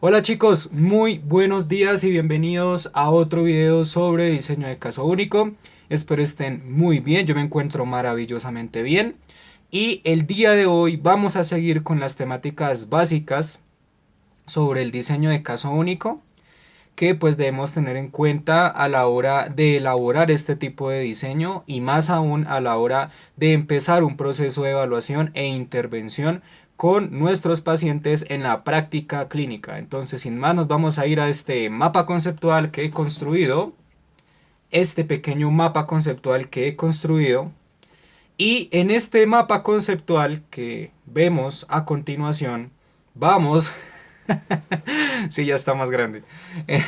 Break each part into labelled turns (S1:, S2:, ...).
S1: Hola chicos, muy buenos días y bienvenidos a otro video sobre diseño de caso único. Espero estén muy bien, yo me encuentro maravillosamente bien. Y el día de hoy vamos a seguir con las temáticas básicas sobre el diseño de caso único que pues debemos tener en cuenta a la hora de elaborar este tipo de diseño y más aún a la hora de empezar un proceso de evaluación e intervención con nuestros pacientes en la práctica clínica. Entonces, sin más, nos vamos a ir a este mapa conceptual que he construido, este pequeño mapa conceptual que he construido, y en este mapa conceptual que vemos a continuación, vamos sí, ya está más grande.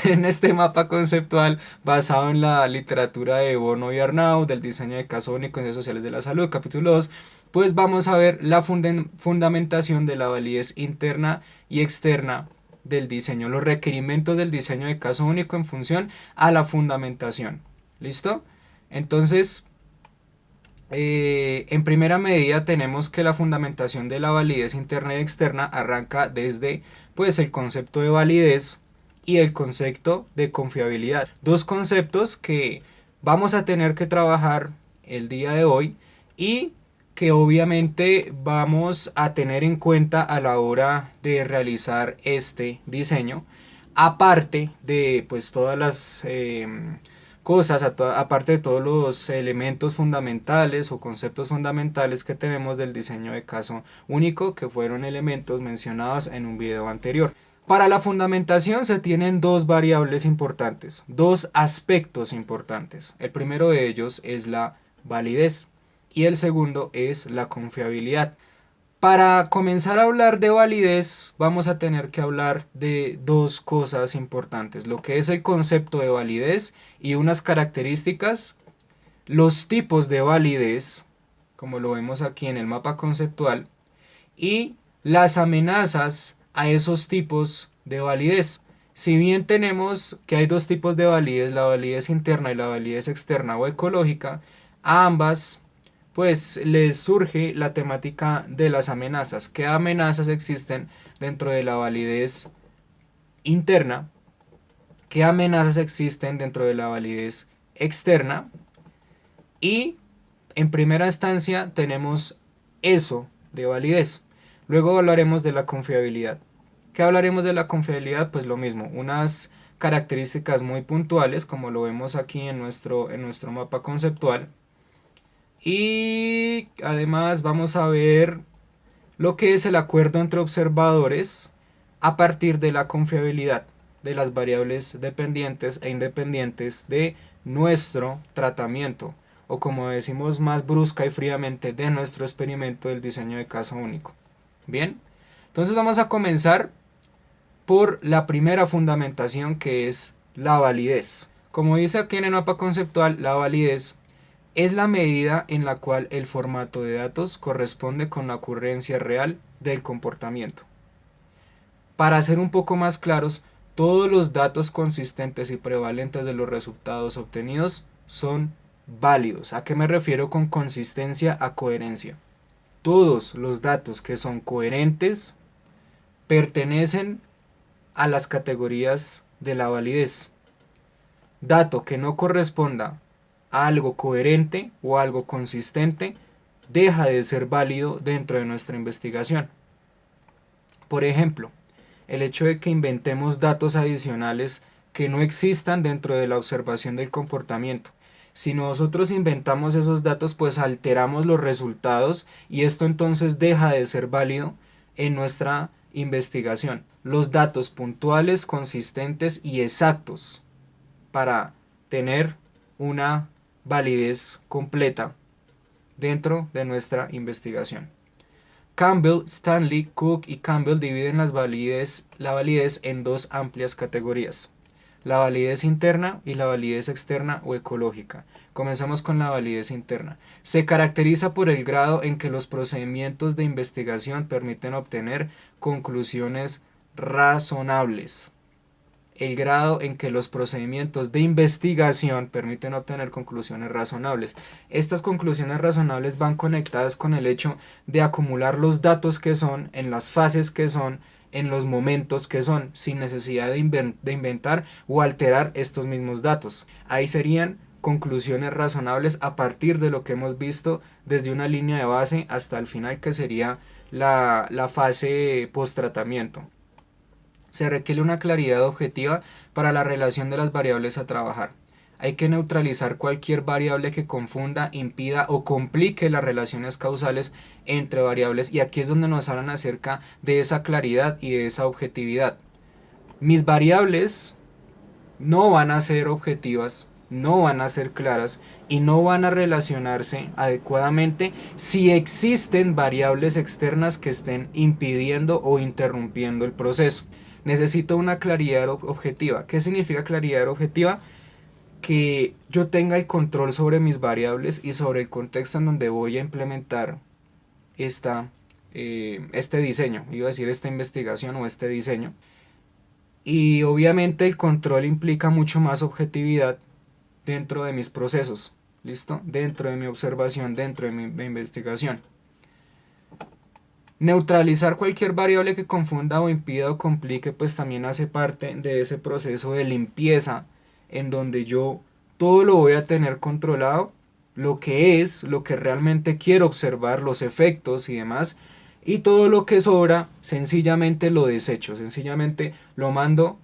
S1: En este mapa conceptual, basado en la literatura de Bono y Arnaud, del diseño de caso único en ciencias sociales de la salud, capítulo 2, pues vamos a ver la fundamentación de la validez interna y externa del diseño, los requerimientos del diseño de caso único en función a la fundamentación. ¿Listo? Entonces, en primera medida tenemos que la fundamentación de la validez interna y externa arranca desde pues el concepto de validez y el concepto de confiabilidad. Dos conceptos que vamos a tener que trabajar el día de hoy y que obviamente vamos a tener en cuenta a la hora de realizar este diseño, aparte de pues todas las cosas, aparte de todos los elementos fundamentales o conceptos fundamentales que tenemos del diseño de caso único, que fueron elementos mencionados en un video anterior. Para la fundamentación se tienen dos variables importantes, dos aspectos importantes. El primero de ellos es la validez y el segundo es la confiabilidad. Para comenzar a hablar de validez, vamos a tener que hablar de dos cosas importantes, lo que es el concepto de validez y unas características, los tipos de validez, como lo vemos aquí en el mapa conceptual, y las amenazas a esos tipos de validez. Si bien tenemos que hay dos tipos de validez, la validez interna y la validez externa o ecológica, a ambas pues les surge la temática de las amenazas. ¿Qué amenazas existen dentro de la validez interna? ¿Qué amenazas existen dentro de la validez externa? Y en primera instancia tenemos eso de validez. Luego hablaremos de la confiabilidad. ¿Qué hablaremos de la confiabilidad? Pues lo mismo, unas características muy puntuales como lo vemos aquí en nuestro mapa conceptual. Y además vamos a ver lo que es el acuerdo entre observadores a partir de la confiabilidad de las variables dependientes e independientes de nuestro tratamiento, o como decimos más brusca y fríamente, de nuestro experimento del diseño de caso único. Bien, entonces vamos a comenzar por la primera fundamentación, que es la validez. Como dice aquí en el mapa conceptual, la validez es la medida en la cual el formato de datos corresponde con la ocurrencia real del comportamiento. Para ser un poco más claros, todos los datos consistentes y prevalentes de los resultados obtenidos son válidos. ¿A qué me refiero con consistencia? A coherencia. Todos los datos que son coherentes pertenecen a las categorías de la validez. Dato que no corresponda a algo coherente o algo consistente deja de ser válido dentro de nuestra investigación. Por ejemplo, el hecho de que inventemos datos adicionales que no existan dentro de la observación del comportamiento. Si nosotros inventamos esos datos, pues alteramos los resultados y esto entonces deja de ser válido en nuestra investigación. Los datos puntuales, consistentes y exactos para tener una validez completa dentro de nuestra investigación. Campbell, Stanley, Cook y Campbell dividen la validez en dos amplias categorías: la validez interna y la validez externa o ecológica. Comenzamos con la validez interna. Se caracteriza por el grado en que los procedimientos de investigación permiten obtener conclusiones razonables. El grado en que los procedimientos de investigación permiten obtener conclusiones razonables. Estas conclusiones razonables van conectadas con el hecho de acumular los datos que son, en las fases que son en los momentos que son, sin necesidad de inventar o alterar estos mismos datos. Ahí serían conclusiones razonables a partir de lo que hemos visto desde una línea de base hasta el final, que sería la fase post-tratamiento. Se requiere una claridad objetiva para la relación de las variables a trabajar. Hay que neutralizar cualquier variable que confunda, impida o complique las relaciones causales entre variables, y aquí es donde nos hablan acerca de esa claridad y de esa objetividad. Mis variables no van a ser objetivas, no van a ser claras y no van a relacionarse adecuadamente si existen variables externas que estén impidiendo o interrumpiendo el proceso. Necesito una claridad objetiva. ¿Qué significa claridad objetiva? Que yo tenga el control sobre mis variables y sobre el contexto en donde voy a implementar este diseño, iba a decir esta investigación o este diseño. Y obviamente el control implica mucho más objetividad dentro de mis procesos, ¿listo? Dentro de mi observación, dentro de mi investigación. Neutralizar cualquier variable que confunda o impida o complique, pues también hace parte de ese proceso de limpieza en donde yo todo lo voy a tener controlado, lo que es, lo que realmente quiero observar, los efectos y demás, y todo lo que sobra sencillamente lo desecho, sencillamente lo mando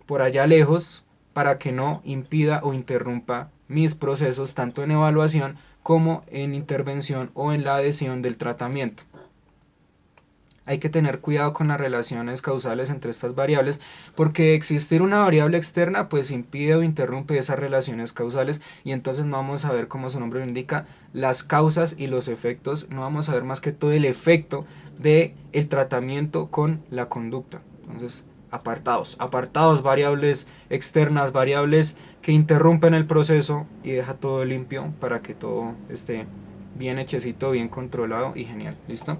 S1: por allá lejos para que no impida o interrumpa mis procesos tanto en evaluación como en intervención o en la adhesión del tratamiento. Hay que tener cuidado con las relaciones causales entre estas variables, porque existir una variable externa pues impide o interrumpe esas relaciones causales, y entonces no vamos a ver, como su nombre lo indica, las causas y los efectos, no vamos a ver más que todo el efecto del tratamiento con la conducta. Entonces, apartados variables externas, variables que interrumpen el proceso y deja todo limpio para que todo esté bien hechecito, bien controlado y genial. ¿Listo?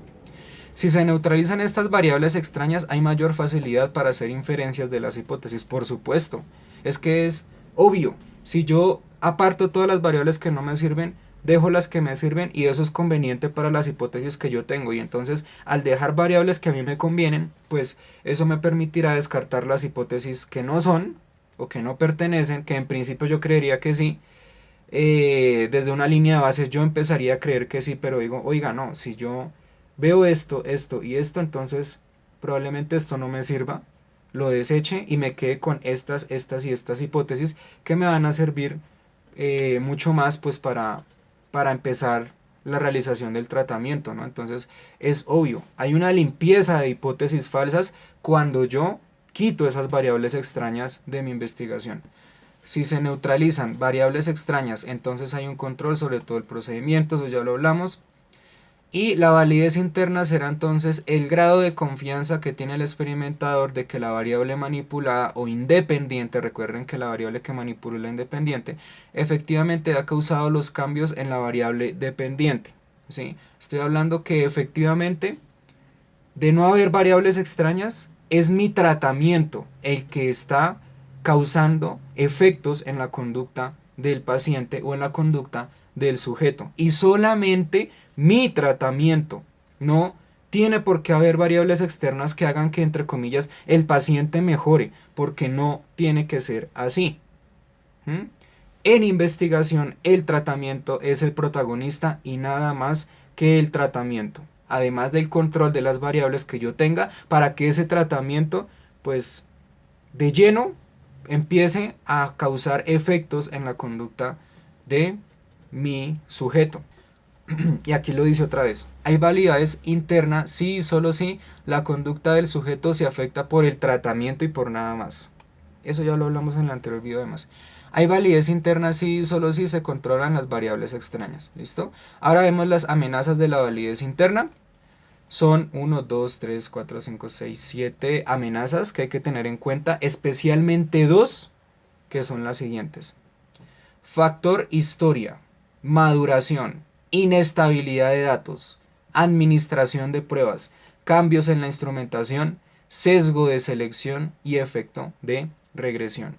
S1: Si se neutralizan estas variables extrañas, hay mayor facilidad para hacer inferencias de las hipótesis, por supuesto. Es que es obvio. Si yo aparto todas las variables que no me sirven, dejo las que me sirven, y eso es conveniente para las hipótesis que yo tengo. Y entonces, al dejar variables que a mí me convienen, pues eso me permitirá descartar las hipótesis que no son o que no pertenecen, que en principio yo creería que sí. Desde una línea de base yo empezaría a creer que sí, pero digo, oiga, no, si yo veo esto, esto y esto, entonces probablemente esto no me sirva, lo deseche y me quede con estas y estas hipótesis que me van a servir mucho más pues para empezar la realización del tratamiento, ¿no? Entonces es obvio, hay una limpieza de hipótesis falsas cuando yo quito esas variables extrañas de mi investigación. Si se neutralizan variables extrañas, entonces hay un control sobre todo el procedimiento, eso ya lo hablamos. Y la validez interna será entonces el grado de confianza que tiene el experimentador de que la variable manipulada o independiente, recuerden que la variable que manipula es la independiente, efectivamente ha causado los cambios en la variable dependiente. ¿Sí? Estoy hablando que efectivamente, de no haber variables extrañas, es mi tratamiento el que está causando efectos en la conducta del paciente o en la conducta del sujeto. Y solamente mi tratamiento, no tiene por qué haber variables externas que hagan que, entre comillas, el paciente mejore, porque no tiene que ser así. En investigación, el tratamiento es el protagonista y nada más que el tratamiento, además del control de las variables que yo tenga para que ese tratamiento, pues, de lleno empiece a causar efectos en la conducta de mi sujeto. Y aquí lo dice otra vez, hay validez interna si y solo si la conducta del sujeto se afecta por el tratamiento y por nada más. Eso ya lo hablamos en el anterior video además. Hay validez interna si y solo si se controlan las variables extrañas. ¿Listo? Ahora vemos las amenazas de la validez interna. Son 1, 2, 3, 4, 5, 6, 7 amenazas que hay que tener en cuenta, especialmente dos, que son las siguientes. Factor historia, maduración, inestabilidad de datos, administración de pruebas, cambios en la instrumentación, sesgo de selección y efecto de regresión.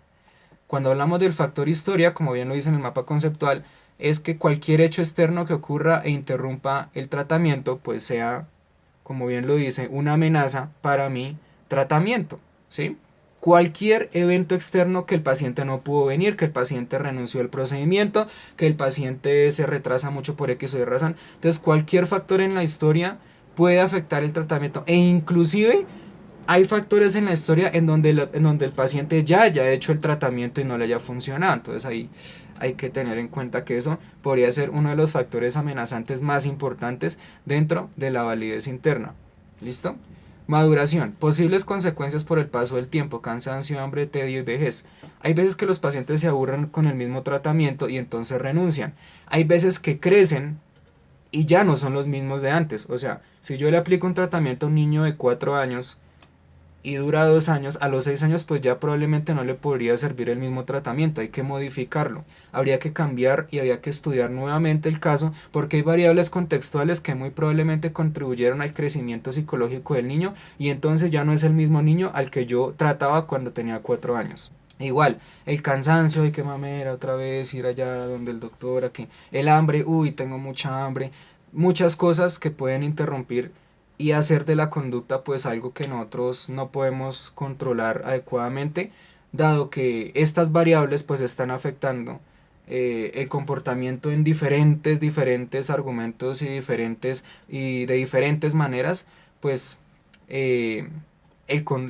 S1: Cuando hablamos del factor historia, como bien lo dice en el mapa conceptual, es que cualquier hecho externo que ocurra e interrumpa el tratamiento, pues sea, como bien lo dice, una amenaza para mi tratamiento, ¿sí? Cualquier evento externo que el paciente no pudo venir, que el paciente renunció al procedimiento, que el paciente se retrasa mucho por X o Y razón. Entonces, cualquier factor en la historia puede afectar el tratamiento e inclusive hay factores en la historia en donde el paciente ya haya hecho el tratamiento y no le haya funcionado. Entonces ahí hay que tener en cuenta que eso podría ser uno de los factores amenazantes más importantes dentro de la validez interna. ¿Listo? Maduración. Posibles consecuencias por el paso del tiempo, cansancio, hambre, tedio y vejez. Hay veces que los pacientes se aburren con el mismo tratamiento y entonces renuncian. Hay veces que crecen y ya no son los mismos de antes. O sea, si yo le aplico un tratamiento a un niño de 4 años y dura 2 años, a los 6 años pues ya probablemente no le podría servir el mismo tratamiento, hay que modificarlo, habría que cambiar y habría que estudiar nuevamente el caso porque hay variables contextuales que muy probablemente contribuyeron al crecimiento psicológico del niño y entonces ya no es el mismo niño al que yo trataba cuando tenía 4 años. Igual, el cansancio, de que mamera otra vez, ir allá donde el doctor, aquí, el hambre, uy, tengo mucha hambre, muchas cosas que pueden interrumpir y hacer de la conducta pues algo que nosotros no podemos controlar adecuadamente, dado que estas variables pues están afectando el comportamiento en diferentes argumentos y de diferentes maneras, pues eh,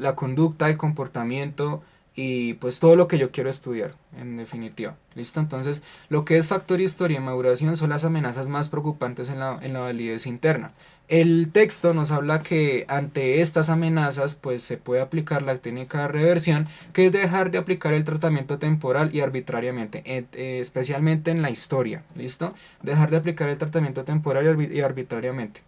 S1: la conducta, el comportamiento y pues todo lo que yo quiero estudiar, en definitiva. ¿Listo? Entonces, lo que es factor historia y maduración son las amenazas más preocupantes en la validez interna. El texto nos habla que ante estas amenazas pues se puede aplicar la técnica de reversión, que es dejar de aplicar el tratamiento temporal y arbitrariamente, especialmente en la historia. ¿Listo? Dejar de aplicar el tratamiento temporal y arbitrariamente.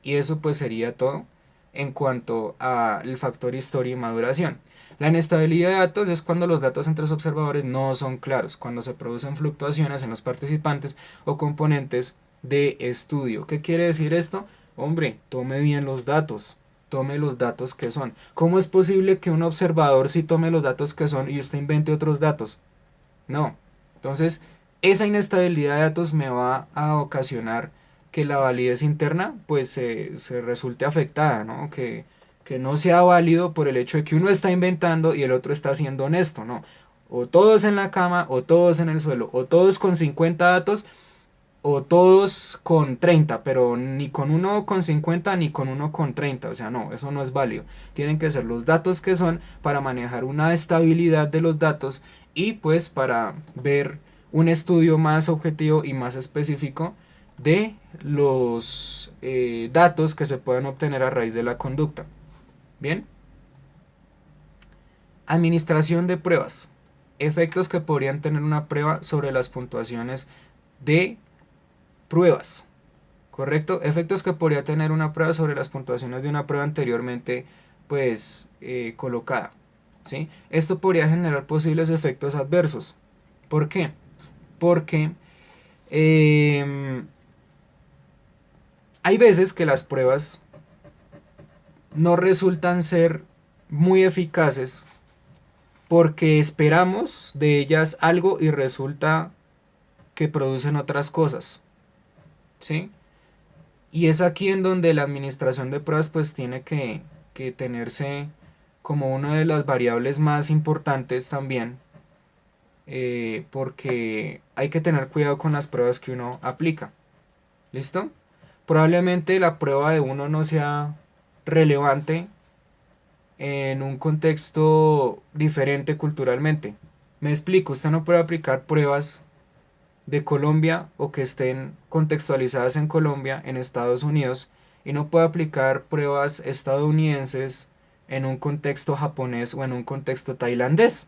S1: Y eso pues sería todo en cuanto al factor historia y maduración. La inestabilidad de datos es cuando los datos entre los observadores no son claros, cuando se producen fluctuaciones en los participantes o componentes de estudio. ¿Qué quiere decir esto? Hombre, tome bien los datos, tome los datos que son. ¿Cómo es posible que un observador sí tome los datos que son y usted invente otros datos? No. Entonces, esa inestabilidad de datos me va a ocasionar que la validez interna pues se resulte afectada, ¿no? Que no sea válido por el hecho de que uno está inventando y el otro está siendo honesto, ¿no? O todos en la cama, o todos en el suelo, o todos con 50 datos, o todos con 30, pero ni con uno con 50 ni con uno con 30, o sea, no, eso no es válido. Tienen que ser los datos que son para manejar una estabilidad de los datos y pues para ver un estudio más objetivo y más específico de los datos que se pueden obtener a raíz de la conducta. Bien. Administración de pruebas. Efectos que podrían tener una prueba sobre las puntuaciones de pruebas. ¿Correcto? Efectos que podría tener una prueba sobre las puntuaciones de una prueba anteriormente pues colocada. ¿Sí? Esto podría generar posibles efectos adversos. ¿Por qué? Porque hay veces que las pruebas no resultan ser muy eficaces porque esperamos de ellas algo y resulta que producen otras cosas, ¿sí? Y es aquí en donde la administración de pruebas pues tiene que tenerse como una de las variables más importantes también, porque hay que tener cuidado con las pruebas que uno aplica. ¿Listo? Probablemente la prueba de uno no sea relevante en un contexto diferente culturalmente. Me explico, usted no puede aplicar pruebas de Colombia o que estén contextualizadas en Colombia, en Estados Unidos, y no puede aplicar pruebas estadounidenses en un contexto japonés o en un contexto tailandés,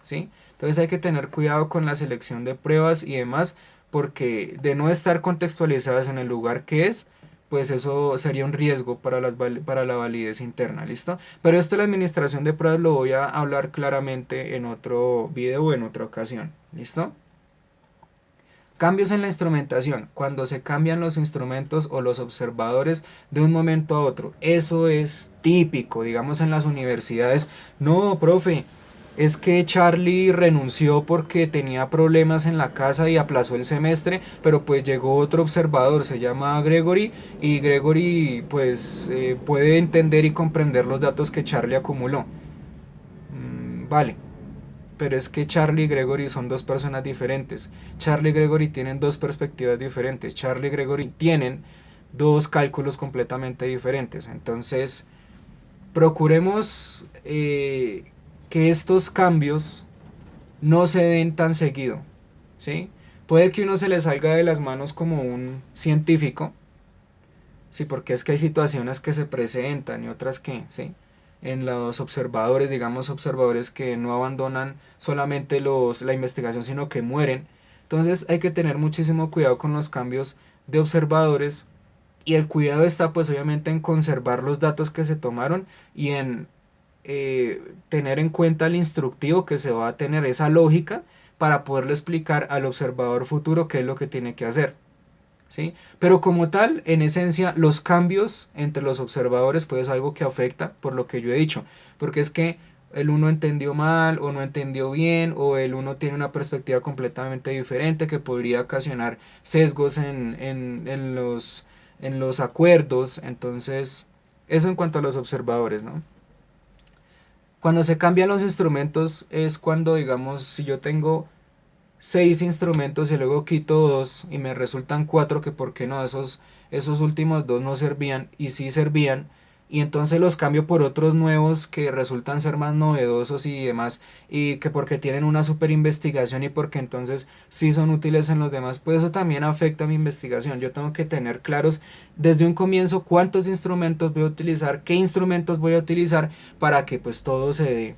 S1: ¿sí? Entonces hay que tener cuidado con la selección de pruebas y demás, porque de no estar contextualizadas en el lugar que es, pues eso sería un riesgo para para la validez interna, ¿listo? Pero esto de la administración de pruebas lo voy a hablar claramente en otro video o en otra ocasión, ¿listo? Cambios en la instrumentación, cuando se cambian los instrumentos o los observadores de un momento a otro. Eso es típico, digamos en las universidades. No, profe, es que Charlie renunció porque tenía problemas en la casa y aplazó el semestre, pero pues llegó otro observador, se llama Gregory, y Gregory pues puede entender y comprender los datos que Charlie acumuló. Vale, pero es que Charlie y Gregory son dos personas diferentes. Charlie y Gregory tienen dos perspectivas diferentes. Charlie y Gregory tienen dos cálculos completamente diferentes. Entonces, procuremos que estos cambios no se den tan seguido, ¿sí? Puede que uno se le salga de las manos como un científico, sí, porque es que hay situaciones que se presentan y otras que, sí, en los observadores, digamos observadores que no abandonan solamente la investigación, sino que mueren. Entonces hay que tener muchísimo cuidado con los cambios de observadores y el cuidado está pues obviamente en conservar los datos que se tomaron y en tener en cuenta el instructivo que se va a tener, esa lógica para poderle explicar al observador futuro qué es lo que tiene que hacer. ¿Sí? Pero como tal, en esencia, los cambios entre los observadores pues es algo que afecta por lo que yo he dicho, porque es que el uno entendió mal o no entendió bien o el uno tiene una perspectiva completamente diferente que podría ocasionar sesgos en los acuerdos. Entonces, eso en cuanto a los observadores, ¿no? Cuando se cambian los instrumentos es cuando, digamos, si yo tengo 6 instrumentos y luego quito dos y me resultan cuatro, que por qué no, esos últimos dos no servían y sí servían, y entonces los cambio por otros nuevos que resultan ser más novedosos y demás, y que porque tienen una super investigación y porque entonces sí son útiles en los demás, pues eso también afecta a mi investigación. Yo tengo que tener claros desde un comienzo cuántos instrumentos voy a utilizar, qué instrumentos voy a utilizar para que pues todo se dé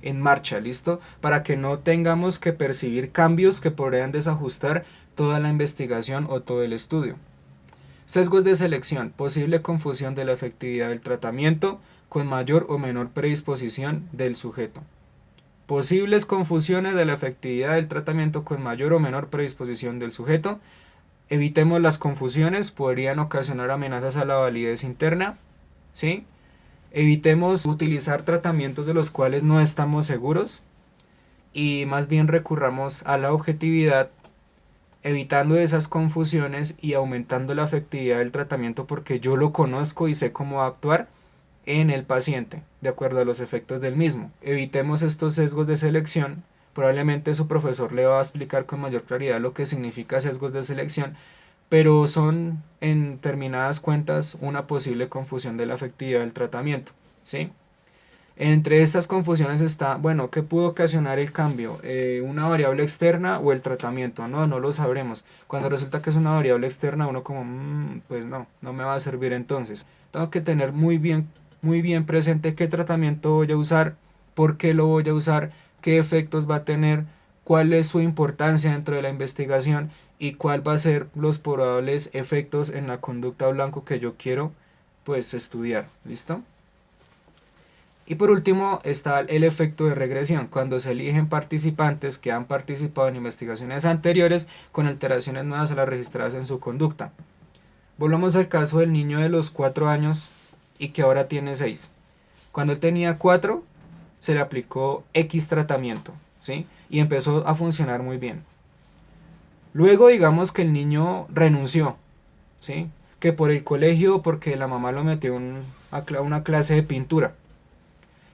S1: en marcha, ¿listo? Para que no tengamos que percibir cambios que podrían desajustar toda la investigación o todo el estudio. Sesgos de selección, posible confusión de la efectividad del tratamiento con mayor o menor predisposición del sujeto. Posibles confusiones de la efectividad del tratamiento con mayor o menor predisposición del sujeto. Evitemos las confusiones, podrían ocasionar amenazas a la validez interna, ¿sí? Evitemos utilizar tratamientos de los cuales no estamos seguros y más bien recurramos a la objetividad, evitando esas confusiones y aumentando la efectividad del tratamiento porque yo lo conozco y sé cómo actuar en el paciente, de acuerdo a los efectos del mismo. Evitemos estos sesgos de selección. Probablemente su profesor le va a explicar con mayor claridad lo que significa sesgos de selección, pero son en determinadas cuentas una posible confusión de la efectividad del tratamiento, ¿sí? Entre estas confusiones está, bueno, ¿qué pudo ocasionar el cambio? ¿Una variable externa o el tratamiento? No, no lo sabremos. Cuando resulta que es una variable externa, uno como, pues no, no me va a servir entonces. Tengo que tener muy bien presente qué tratamiento voy a usar, por qué lo voy a usar, qué efectos va a tener, cuál es su importancia dentro de la investigación y cuál va a ser los probables efectos en la conducta blanco que yo quiero, pues, estudiar. ¿Listo? Y por último está el efecto de regresión, cuando se eligen participantes que han participado en investigaciones anteriores con alteraciones nuevas a las registradas en su conducta. Volvamos al caso del niño de los 4 años y que ahora tiene 6. Cuando él tenía 4 se le aplicó X tratamiento, ¿sí? Y empezó a funcionar muy bien. Luego digamos que el niño renunció, ¿sí? Que por el colegio, porque la mamá lo metió a una clase de pintura.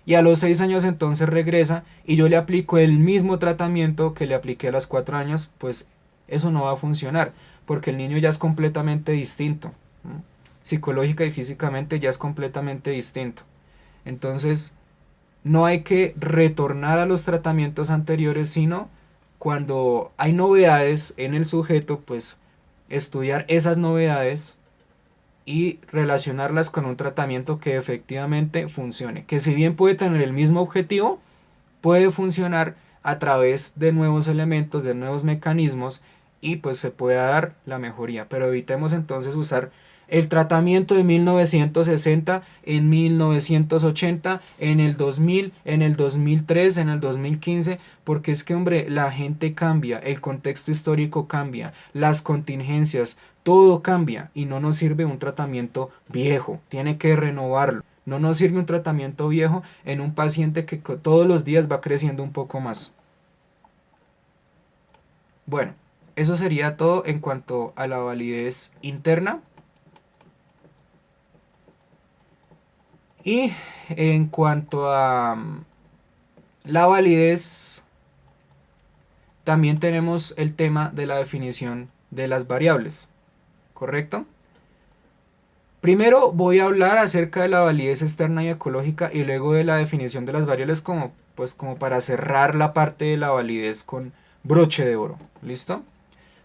S1: Y a los 6 años entonces regresa y yo le aplico el mismo tratamiento que le apliqué a los 4 años, pues eso no va a funcionar, porque el niño ya es completamente distinto. ¿No? Psicológica y físicamente ya es completamente distinto. Entonces, no hay que retornar a los tratamientos anteriores, sino cuando hay novedades en el sujeto, pues estudiar esas novedades y relacionarlas con un tratamiento que efectivamente funcione. Que si bien puede tener el mismo objetivo, puede funcionar a través de nuevos elementos, de nuevos mecanismos y pues se puede dar la mejoría. Pero evitemos entonces usar el tratamiento de 1960 en 1980, en el 2000, en el 2003, en el 2015, porque es que, hombre, la gente cambia, el contexto histórico cambia, las contingencias, todo cambia y no nos sirve un tratamiento viejo, tiene que renovarlo. No nos sirve un tratamiento viejo en un paciente que todos los días va creciendo un poco más. Bueno, eso sería todo en cuanto a la validez interna. Y en cuanto a la validez, también tenemos el tema de la definición de las variables, ¿correcto? Primero voy a hablar acerca de la validez externa y ecológica y luego de la definición de las variables como para cerrar la parte de la validez con broche de oro, ¿listo?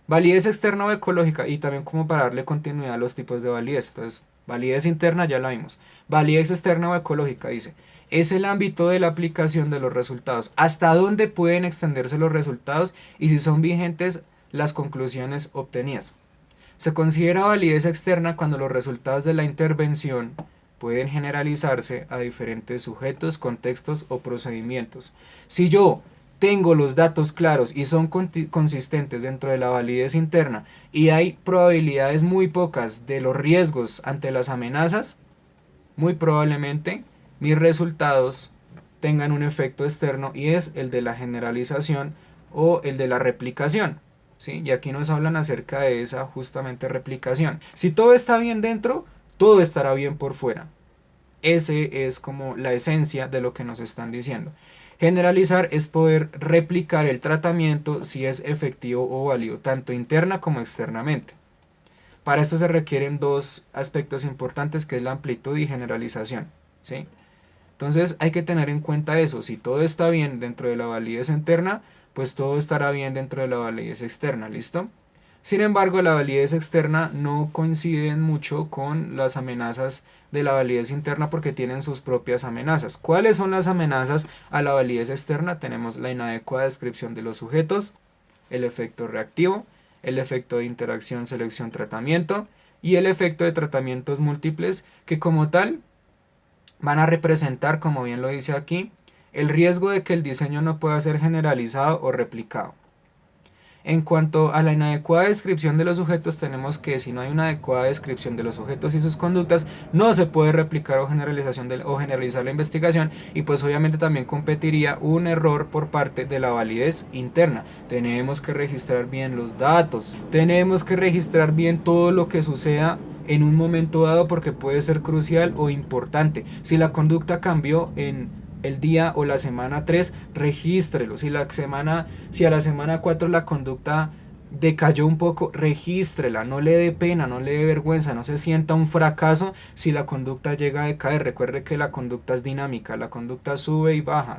S1: Validez externa o ecológica y también como para darle continuidad a los tipos de validez. Entonces, validez interna ya la vimos. Validez externa o ecológica dice, es el ámbito de la aplicación de los resultados. Hasta dónde pueden extenderse los resultados y si son vigentes las conclusiones obtenidas. Se considera validez externa cuando los resultados de la intervención pueden generalizarse a diferentes sujetos, contextos o procedimientos. Si yo tengo los datos claros y son consistentes dentro de la validez interna y hay probabilidades muy pocas de los riesgos ante las amenazas, muy probablemente mis resultados tengan un efecto externo y es el de la generalización o el de la replicación. ¿Sí? Y aquí nos hablan acerca de esa justamente replicación. Si todo está bien dentro, todo estará bien por fuera. Ese es como la esencia de lo que nos están diciendo. Generalizar es poder replicar el tratamiento si es efectivo o válido, tanto interna como externamente. Para esto se requieren dos aspectos importantes, que es la amplitud y generalización, ¿sí? Entonces hay que tener en cuenta eso. Si todo está bien dentro de la validez interna, pues todo estará bien dentro de la validez externa, ¿listo? Sin embargo, la validez externa no coincide mucho con las amenazas de la validez interna porque tienen sus propias amenazas. ¿Cuáles son las amenazas a la validez externa? Tenemos la inadecuada descripción de los sujetos, el efecto reactivo, el efecto de interacción, selección, tratamiento y el efecto de tratamientos múltiples que como tal van a representar, como bien lo dice aquí, el riesgo de que el diseño no pueda ser generalizado o replicado. En cuanto a la inadecuada descripción de los sujetos, tenemos que si no hay una adecuada descripción de los sujetos y sus conductas, no se puede replicar o generalizar la investigación y pues obviamente también competiría un error por parte de la validez interna. Tenemos que registrar bien los datos, tenemos que registrar bien todo lo que suceda en un momento dado porque puede ser crucial o importante. Si la conducta cambió en el día o la semana 3, regístrelo. Si a la semana 4 la conducta decayó un poco, regístrela, no le dé pena, no le dé vergüenza, no se sienta un fracaso si la conducta llega a decaer. Recuerde que la conducta es dinámica, la conducta sube y baja,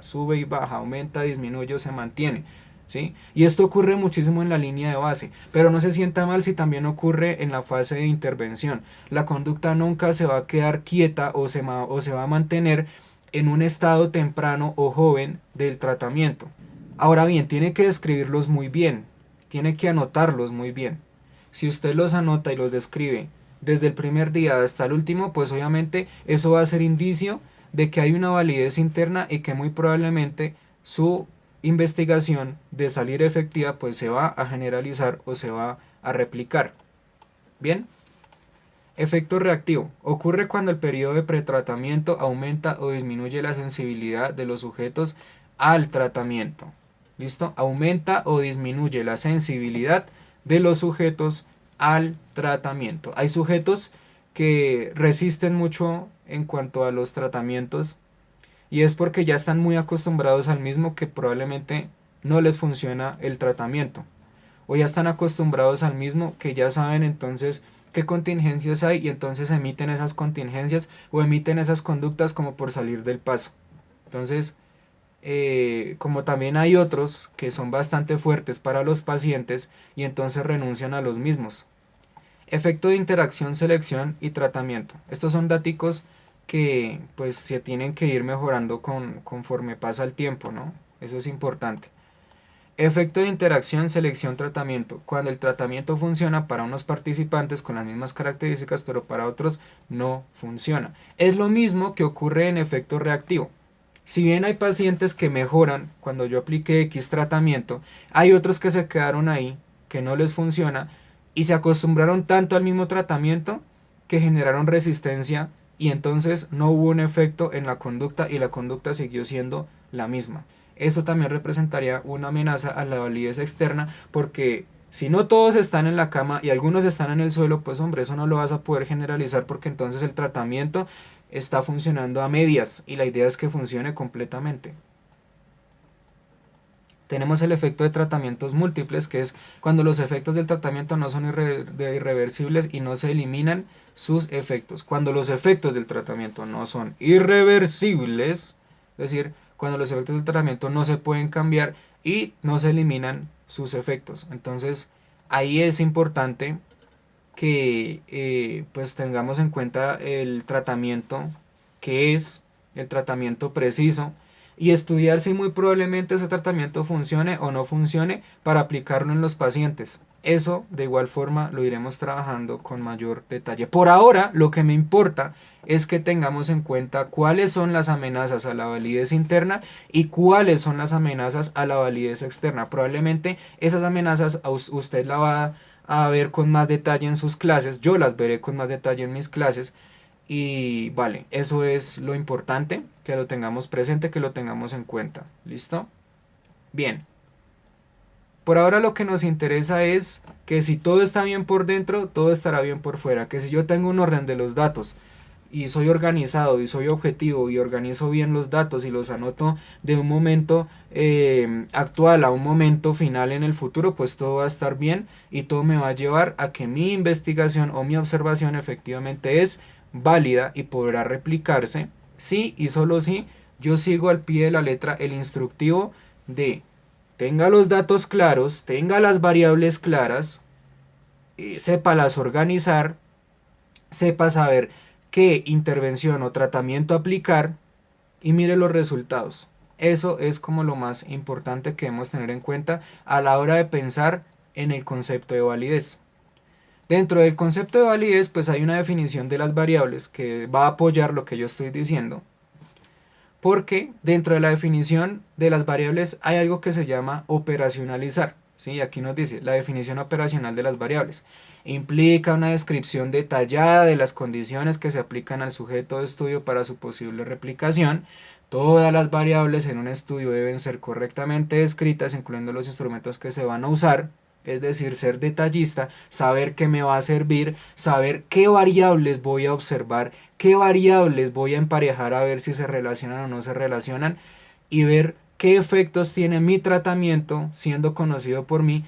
S1: aumenta, disminuye o se mantiene. ¿Sí? Y esto ocurre muchísimo en la línea de base, pero no se sienta mal si también ocurre en la fase de intervención. La conducta nunca se va a quedar quieta o se va a mantener en un estado temprano o joven del tratamiento. Ahora bien, tiene que describirlos muy bien, tiene que anotarlos muy bien. Si usted los anota y los describe desde el primer día hasta el último, pues obviamente eso va a ser indicio de que hay una validez interna y que muy probablemente su investigación de salir efectiva pues se va a generalizar o se va a replicar. Bien. Efecto reactivo. Ocurre cuando el periodo de pretratamiento aumenta o disminuye la sensibilidad de los sujetos al tratamiento. ¿Listo? Aumenta o disminuye la sensibilidad de los sujetos al tratamiento. Hay sujetos que resisten mucho en cuanto a los tratamientos y es porque ya están muy acostumbrados al mismo que probablemente no les funciona el tratamiento. O ya están acostumbrados al mismo que ya saben entonces qué contingencias hay y entonces emiten esas contingencias o emiten esas conductas como por salir del paso. Entonces, como también hay otros que son bastante fuertes para los pacientes y entonces renuncian a los mismos. Efecto de interacción, selección y tratamiento. Estos son datos que pues se tienen que ir mejorando conforme pasa el tiempo, ¿no? Eso es importante. Efecto de interacción, selección, tratamiento. Cuando el tratamiento funciona para unos participantes con las mismas características, pero para otros no funciona. Es lo mismo que ocurre en efecto reactivo. Si bien hay pacientes que mejoran cuando yo apliqué X tratamiento, hay otros que se quedaron ahí, que no les funciona, y se acostumbraron tanto al mismo tratamiento que generaron resistencia y entonces no hubo un efecto en la conducta y la conducta siguió siendo la misma. Eso también representaría una amenaza a la validez externa, porque si no todos están en la cama y algunos están en el suelo, pues hombre, eso no lo vas a poder generalizar, porque entonces el tratamiento está funcionando a medias y la idea es que funcione completamente. Tenemos el efecto de tratamientos múltiples, que es cuando los efectos del tratamiento no son irreversibles y no se eliminan sus efectos. Cuando los efectos del tratamiento no son irreversibles, es decir, cuando los efectos del tratamiento no se pueden cambiar y no se eliminan sus efectos. Entonces, ahí es importante que pues tengamos en cuenta el tratamiento, que es el tratamiento preciso, y estudiar si muy probablemente ese tratamiento funcione o no funcione para aplicarlo en los pacientes. Eso de igual forma lo iremos trabajando con mayor detalle. Por ahora lo que me importa es que tengamos en cuenta cuáles son las amenazas a la validez interna y cuáles son las amenazas a la validez externa. Probablemente esas amenazas usted la va a ver con más detalle en sus clases, yo las veré con más detalle en mis clases, y vale, eso es lo importante, que lo tengamos presente, que lo tengamos en cuenta. ¿Listo? Bien. Por ahora lo que nos interesa es que si todo está bien por dentro, todo estará bien por fuera. Que si yo tengo un orden de los datos y soy organizado y soy objetivo y organizo bien los datos y los anoto de un momento actual a un momento final en el futuro, pues todo va a estar bien y todo me va a llevar a que mi investigación o mi observación efectivamente es válida y podrá replicarse si y solo si yo sigo al pie de la letra el instructivo de tenga los datos claros, tenga las variables claras, sépalas organizar, sepa saber qué intervención o tratamiento aplicar y mire los resultados. Eso es como lo más importante que debemos tener en cuenta a la hora de pensar en el concepto de validez. Dentro del concepto de validez, pues hay una definición de las variables que va a apoyar lo que yo estoy diciendo, porque dentro de la definición de las variables hay algo que se llama operacionalizar. ¿Sí? Aquí nos dice la definición operacional de las variables. Implica una descripción detallada de las condiciones que se aplican al sujeto de estudio para su posible replicación. Todas las variables en un estudio deben ser correctamente descritas, incluyendo los instrumentos que se van a usar. Es decir, ser detallista, saber qué me va a servir, saber qué variables voy a observar, qué variables voy a emparejar a ver si se relacionan o no se relacionan, y ver qué efectos tiene mi tratamiento siendo conocido por mí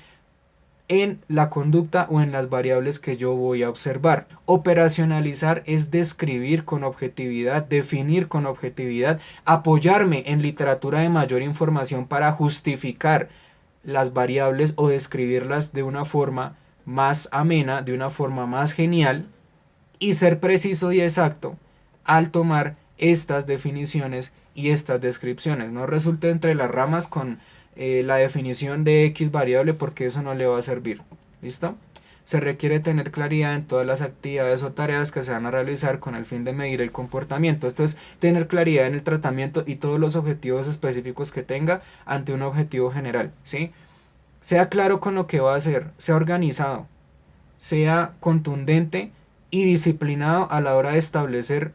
S1: en la conducta o en las variables que yo voy a observar. Operacionalizar es describir con objetividad, definir con objetividad, apoyarme en literatura de mayor información para justificar las variables o describirlas de una forma más amena, de una forma más genial, y ser preciso y exacto al tomar estas definiciones y estas descripciones. No resulte entre las ramas con la definición de X variable, porque eso no le va a servir. ¿Listo? Se requiere tener claridad en todas las actividades o tareas que se van a realizar con el fin de medir el comportamiento. Esto es tener claridad en el tratamiento y todos los objetivos específicos que tenga ante un objetivo general. ¿Sí? Sea claro con lo que va a hacer, sea organizado, sea contundente y disciplinado a la hora de establecer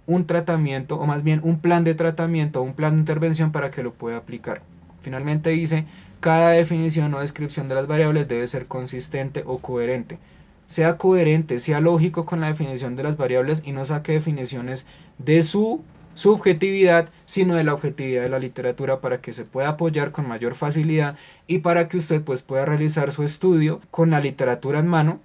S1: un tratamiento, o más bien un plan de tratamiento o un plan de intervención para que lo pueda aplicar. Finalmente dice, cada definición o descripción de las variables debe ser consistente o coherente. Sea coherente, sea lógico con la definición de las variables y no saque definiciones de su subjetividad, sino de la objetividad de la literatura, para que se pueda apoyar con mayor facilidad y para que usted pues pueda realizar su estudio con la literatura en mano,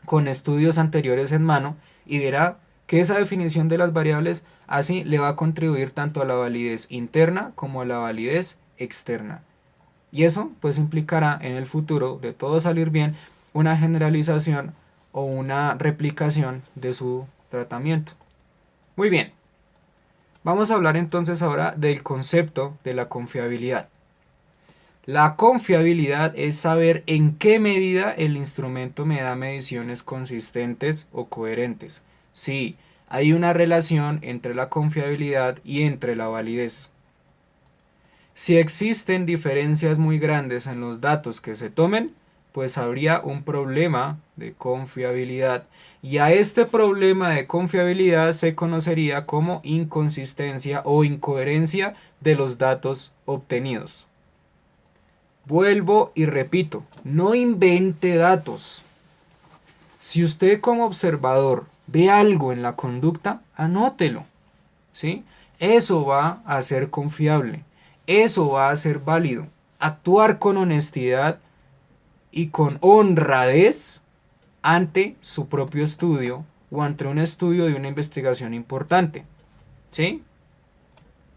S1: con estudios anteriores en mano, y verá que esa definición de las variables así le va a contribuir tanto a la validez interna como a la validez externa. Y eso pues implicará en el futuro, de todo salir bien, una generalización o una replicación de su tratamiento. Muy bien, vamos a hablar entonces ahora del concepto de la confiabilidad. La confiabilidad es saber en qué medida el instrumento me da mediciones consistentes o coherentes. Sí, hay una relación entre la confiabilidad y entre la validez. Si existen diferencias muy grandes en los datos que se tomen, pues habría un problema de confiabilidad. Y a este problema de confiabilidad se conocería como inconsistencia o incoherencia de los datos obtenidos. Vuelvo y repito, no invente datos. Si usted como observador ve algo en la conducta, anótelo, ¿sí? Eso va a ser confiable, eso va a ser válido. Actuar con honestidad y con honradez ante su propio estudio o ante un estudio de una investigación importante, ¿sí?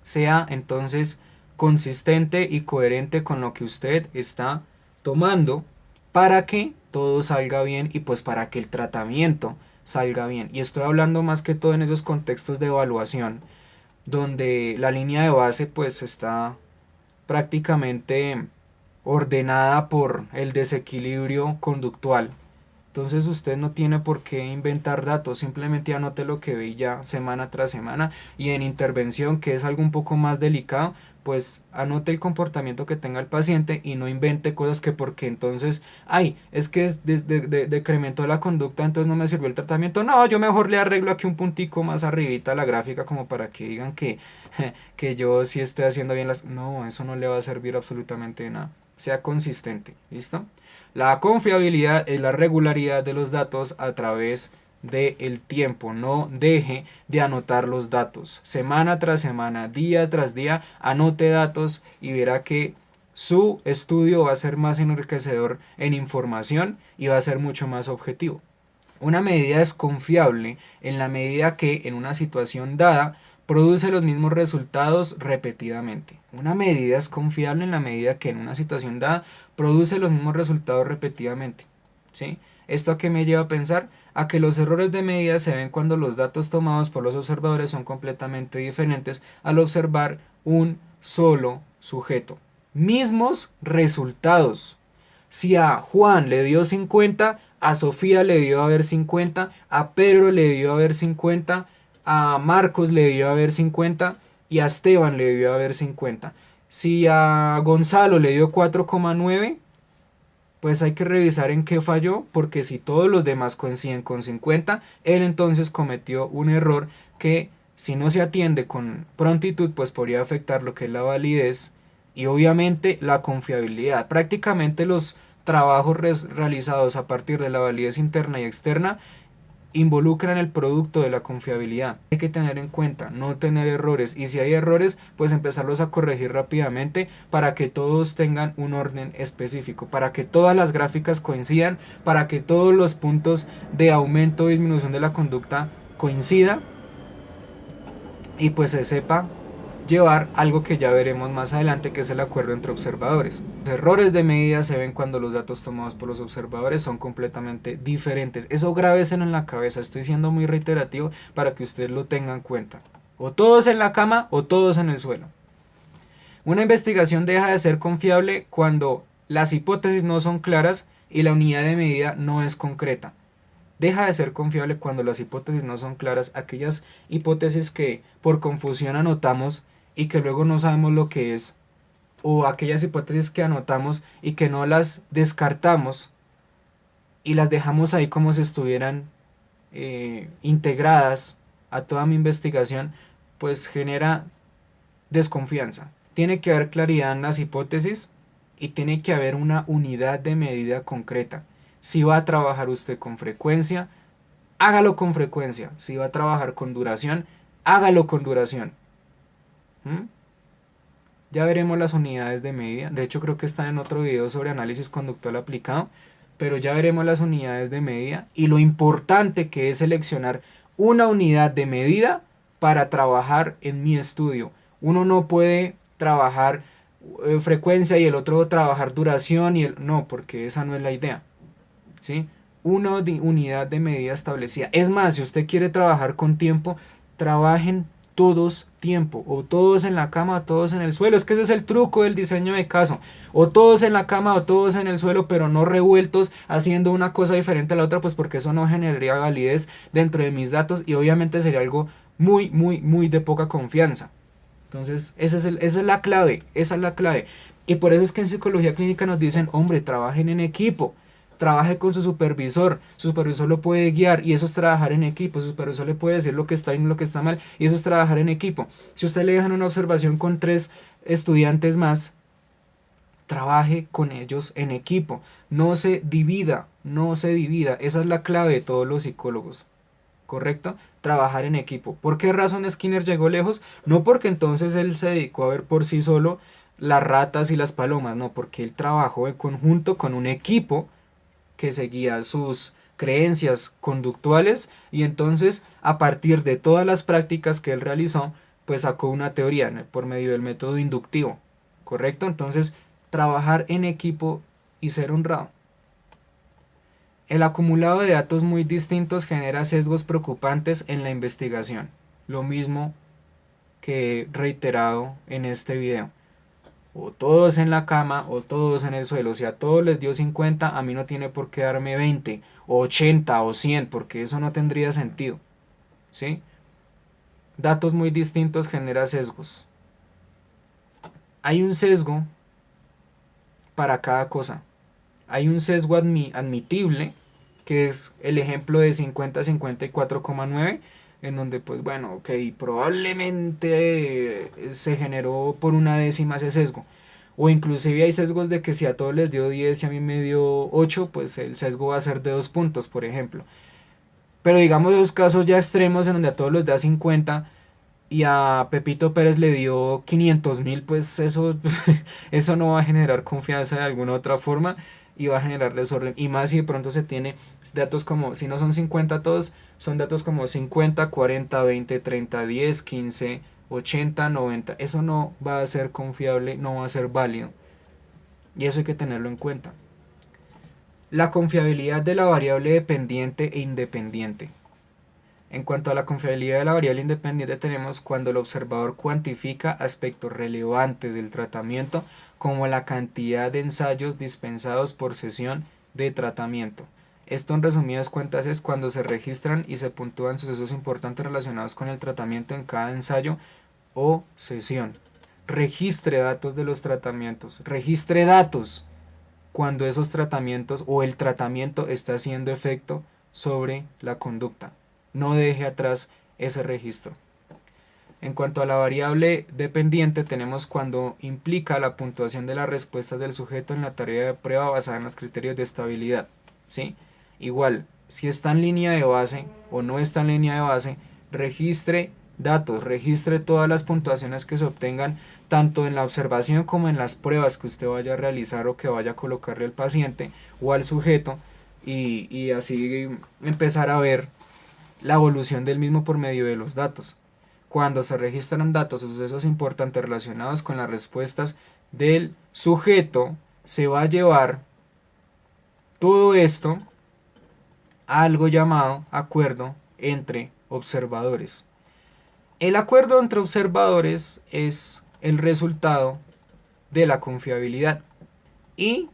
S1: Sea entonces consistente y coherente con lo que usted está tomando para que todo salga bien y pues para que el tratamiento salga bien. Y estoy hablando más que todo en esos contextos de evaluación donde la línea de base pues está prácticamente ordenada por el desequilibrio conductual. Entonces usted no tiene por qué inventar datos, simplemente anote lo que ve ya semana tras semana, y en intervención, que es algo un poco más delicado, pues anote el comportamiento que tenga el paciente y no invente cosas que porque entonces, ay, es que decrementó la conducta, entonces no me sirvió el tratamiento. No, yo mejor le arreglo aquí un puntico más arribita a la gráfica como para que digan que yo sí estoy haciendo bien las... No, eso no le va a servir absolutamente de nada. Sea consistente, ¿listo? La confiabilidad es la regularidad de los datos a través del tiempo. No deje de anotar los datos. Semana tras semana, día tras día, anote datos y verá que su estudio va a ser más enriquecedor en información y va a ser mucho más objetivo. Una medida es confiable en la medida que en una situación dada produce los mismos resultados repetidamente. Una medida es confiable en la medida que en una situación dada produce los mismos resultados repetidamente. ¿Sí? ¿Esto a qué me lleva a pensar? A que los errores de medida se ven cuando los datos tomados por los observadores son completamente diferentes al observar un solo sujeto. Mismos resultados. Si a Juan le dio 50, a Sofía le dio haber 50, a Pedro le dio haber 50, a Marcos le dio haber 50 y a Esteban le dio haber 50. Si a Gonzalo le dio 4,9, pues hay que revisar en qué falló, porque si todos los demás coinciden con 50, él entonces cometió un error que si no se atiende con prontitud, pues podría afectar lo que es la validez y obviamente la confiabilidad. Prácticamente los trabajos realizados a partir de la validez interna y externa involucran el producto de la confiabilidad. Hay que tener en cuenta no tener errores, y si hay errores pues empezarlos a corregir rápidamente para que todos tengan un orden específico, para que todas las gráficas coincidan, para que todos los puntos de aumento o disminución de la conducta coincidan y pues se sepa llevar algo que ya veremos más adelante, que es el acuerdo entre observadores. Los errores de medida se ven cuando los datos tomados por los observadores son completamente diferentes. Eso grábeselo en la cabeza, estoy siendo muy reiterativo para que ustedes lo tengan en cuenta. O todos en la cama o todos en el suelo. Una investigación deja de ser confiable cuando las hipótesis no son claras y la unidad de medida no es concreta. Deja de ser confiable cuando las hipótesis no son claras, aquellas hipótesis que por confusión anotamos y que luego no sabemos lo que es, o aquellas hipótesis que anotamos y que no las descartamos y las dejamos ahí como si estuvieran integradas a toda mi investigación, pues genera desconfianza. Tiene que haber claridad en las hipótesis y tiene que haber una unidad de medida concreta. Si va a trabajar usted con frecuencia, hágalo con frecuencia. Si va a trabajar con duración, hágalo con duración. Ya veremos las unidades de medida. De hecho, creo que están en otro video sobre análisis conductual aplicado. Pero ya veremos las unidades de medida y lo importante que es seleccionar una unidad de medida para trabajar en mi estudio. Uno no puede trabajar frecuencia y el otro trabajar duración no, porque esa no es la idea. ¿Sí? Una unidad de medida establecida. Es más, si usted quiere trabajar con tiempo, trabajen todos tiempo, o todos en la cama o todos en el suelo. Es que ese es el truco del diseño de caso. O todos en la cama o todos en el suelo, pero no revueltos haciendo una cosa diferente a la otra, pues porque eso no generaría validez dentro de mis datos y obviamente sería algo muy de poca confianza. Entonces esa es la clave, esa es la clave. Y por eso es que en psicología clínica nos dicen, hombre, trabajen en equipo. trabaje con su supervisor lo puede guiar y eso es trabajar en equipo, su supervisor le puede decir lo que está bien y lo que está mal y eso es trabajar en equipo. Si usted le dejan una observación con 3 estudiantes más, trabaje con ellos en equipo, no se divida, no se divida, esa es la clave de todos los psicólogos. ¿Correcto? Trabajar en equipo. ¿Por qué razón Skinner llegó lejos? No porque entonces él se dedicó a ver por sí solo las ratas y las palomas, no, porque él trabajó en conjunto con un equipo que seguía sus creencias conductuales y entonces a partir de todas las prácticas que él realizó, pues sacó una teoría por medio del método inductivo. ¿Correcto? Entonces, trabajar en equipo y ser honrado. El acumulado de datos muy distintos genera sesgos preocupantes en la investigación. Lo mismo que he reiterado en este video. O todos en la cama o todos en el suelo. Si a todos les dio 50, a mí no tiene por qué darme 20, o 80 o 100, porque eso no tendría sentido. ¿Sí? Datos muy distintos genera sesgos. Hay un sesgo para cada cosa. Hay un sesgo admitible, que es el ejemplo de 50-54,9, en donde pues bueno, ok, probablemente se generó por una décima ese sesgo. O inclusive hay sesgos de que si a todos les dio 10 y a mí me dio 8, pues el sesgo va a ser de 2 puntos, por ejemplo. Pero digamos los casos ya extremos en donde a todos les da 50 y a Pepito Pérez le dio 500.000, pues eso, eso no va a generar confianza de alguna otra forma y va a generar desorden. Y más si de pronto se tiene datos como, si no son 50 todos, son datos como 50, 40, 20, 30, 10, 15, 80, 90. Eso no va a ser confiable, no va a ser válido. Y eso hay que tenerlo en cuenta. La confiabilidad de la variable dependiente e independiente. En cuanto a la confiabilidad de la variable independiente, tenemos cuando el observador cuantifica aspectos relevantes del tratamiento, como la cantidad de ensayos dispensados por sesión de tratamiento. Esto en resumidas cuentas es cuando se registran y se puntúan sucesos importantes relacionados con el tratamiento en cada ensayo o sesión. Registre datos de los tratamientos. Registre datos cuando esos tratamientos o el tratamiento está haciendo efecto sobre la conducta. No deje atrás ese registro. En cuanto a la variable dependiente, tenemos cuando implica la puntuación de las respuestas del sujeto en la tarea de prueba basada en los criterios de estabilidad. ¿Sí? Igual, si está en línea de base o no está en línea de base, registre datos, registre todas las puntuaciones que se obtengan tanto en la observación como en las pruebas que usted vaya a realizar o que vaya a colocarle al paciente o al sujeto y así empezar a ver la evolución del mismo por medio de los datos. Cuando se registran datos o sucesos importantes relacionados con las respuestas del sujeto, se va a llevar todo esto a algo llamado acuerdo entre observadores. El acuerdo entre observadores es el resultado de la confiabilidad y,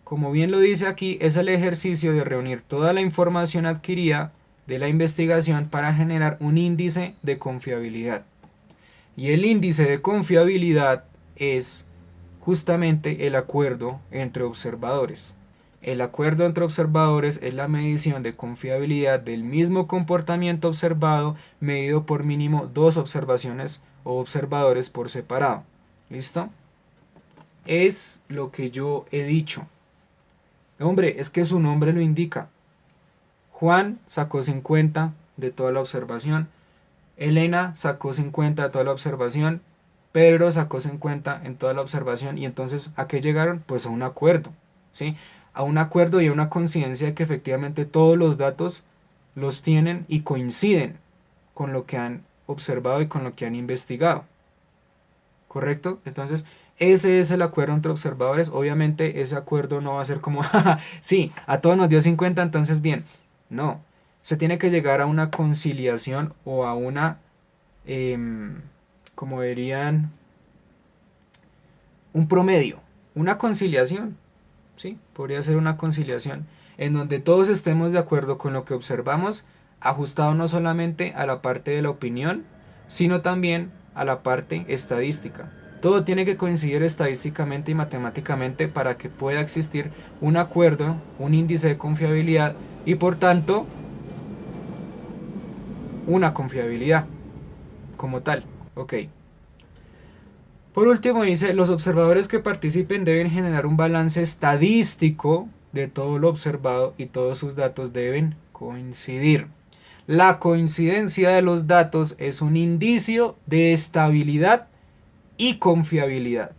S1: como bien lo dice aquí, es el ejercicio de reunir toda la información adquirida de la investigación para generar un índice de confiabilidad. Y el índice de confiabilidad es justamente el acuerdo entre observadores. El acuerdo entre observadores es la medición de confiabilidad del mismo comportamiento observado medido por mínimo 2 observaciones o observadores por separado. ¿Listo? Es lo que yo he dicho. Hombre, es que su nombre lo indica. Juan sacó 50 de toda la observación. Elena sacó 50 de toda la observación. Pedro sacó 50 en toda la observación. Y entonces, ¿a qué llegaron? Pues a un acuerdo. ¿Sí? A un acuerdo y a una conciencia de que efectivamente todos los datos los tienen y coinciden con lo que han observado y con lo que han investigado. ¿Correcto? Entonces, ese es el acuerdo entre observadores. Obviamente ese acuerdo no va a ser como, sí, a todos nos dio 50, entonces bien. No, se tiene que llegar a una conciliación o a una, como dirían, un promedio, una conciliación. ¿Sí? Podría ser una conciliación en donde todos estemos de acuerdo con lo que observamos, ajustado no solamente a la parte de la opinión, sino también a la parte estadística. Todo tiene que coincidir estadísticamente y matemáticamente para que pueda existir un acuerdo, un índice de confiabilidad y por tanto una confiabilidad como tal. Ok. Por último dice, los observadores que participen deben generar un balance estadístico de todo lo observado y todos sus datos deben coincidir. La coincidencia de los datos es un indicio de estabilidad y confiabilidad.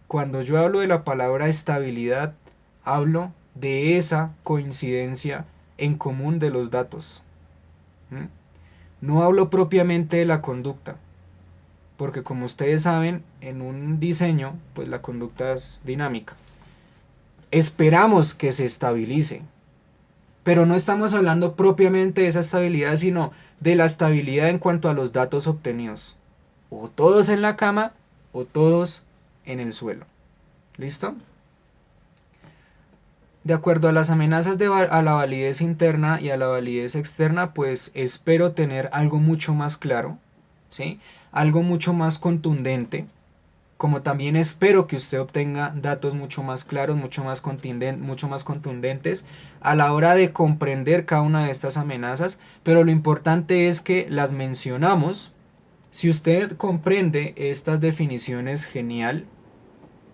S1: Cuando yo hablo de la palabra estabilidad, hablo de esa coincidencia en común de los datos. No hablo propiamente de la conducta, porque como ustedes saben, en un diseño, pues la conducta es dinámica. Esperamos que se estabilice, pero no estamos hablando propiamente de esa estabilidad, sino de la estabilidad en cuanto a los datos obtenidos. O todos en la cama o todos en el suelo. ¿Listo? De acuerdo a las amenazas a la validez interna y a la validez externa, pues espero tener algo mucho más claro, ¿sí? Algo mucho más contundente, como también espero que usted obtenga datos mucho más claros, mucho más contundentes a la hora de comprender cada una de estas amenazas, pero lo importante es que las mencionamos. Si usted comprende estas definiciones, genial,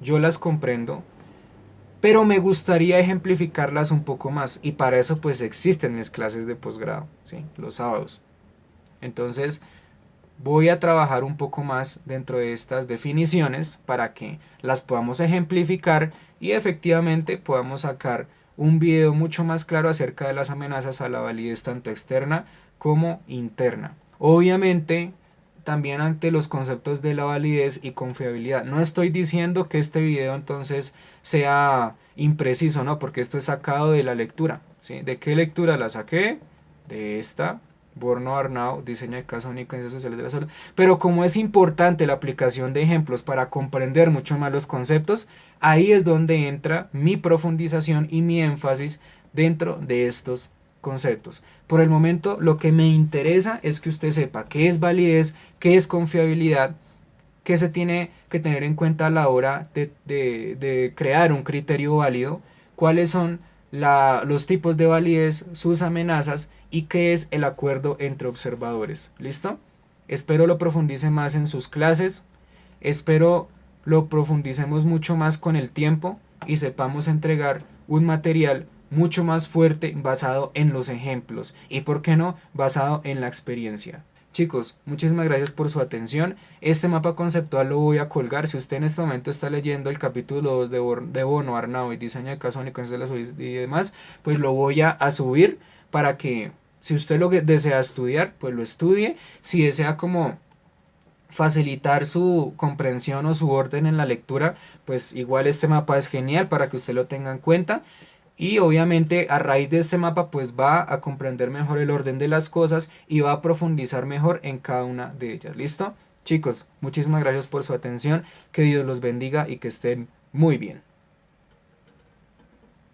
S1: yo las comprendo, pero me gustaría ejemplificarlas un poco más y para eso pues existen mis clases de posgrado, ¿sí? Los sábados. Entonces voy a trabajar un poco más dentro de estas definiciones para que las podamos ejemplificar y efectivamente podamos sacar un video mucho más claro acerca de las amenazas a la validez tanto externa como interna. Obviamente también ante los conceptos de la validez y confiabilidad. No estoy diciendo que este video entonces sea impreciso, no, porque esto es sacado de la lectura, ¿sí? ¿De qué lectura la saqué? De esta, Borno Arnau, Diseño de Casa Única en Ciencias Sociales de la Salud. Pero como es importante la aplicación de ejemplos para comprender mucho más los conceptos, ahí es donde entra mi profundización y mi énfasis dentro de estos conceptos. Por el momento lo que me interesa es que usted sepa qué es validez, qué es confiabilidad, qué se tiene que tener en cuenta a la hora de crear un criterio válido, cuáles son los tipos de validez, sus amenazas y qué es el acuerdo entre observadores. ¿Listo? Espero lo profundice más en sus clases, espero lo profundicemos mucho más con el tiempo y sepamos entregar un material mucho más fuerte basado en los ejemplos y, por qué no, basado en la experiencia. Chicos, muchísimas gracias por su atención. Este mapa conceptual lo voy a colgar. Si usted en este momento está leyendo el capítulo 2 de Bono, Arnau y Diseño de Casa Única y demás, pues lo voy a subir para que si usted lo desea estudiar, pues lo estudie. Si desea como facilitar su comprensión o su orden en la lectura, pues igual este mapa es genial para que usted lo tenga en cuenta. Y obviamente a raíz de este mapa pues va a comprender mejor el orden de las cosas y va a profundizar mejor en cada una de ellas. ¿Listo? Chicos, muchísimas gracias por su atención, que Dios los bendiga y que estén muy bien.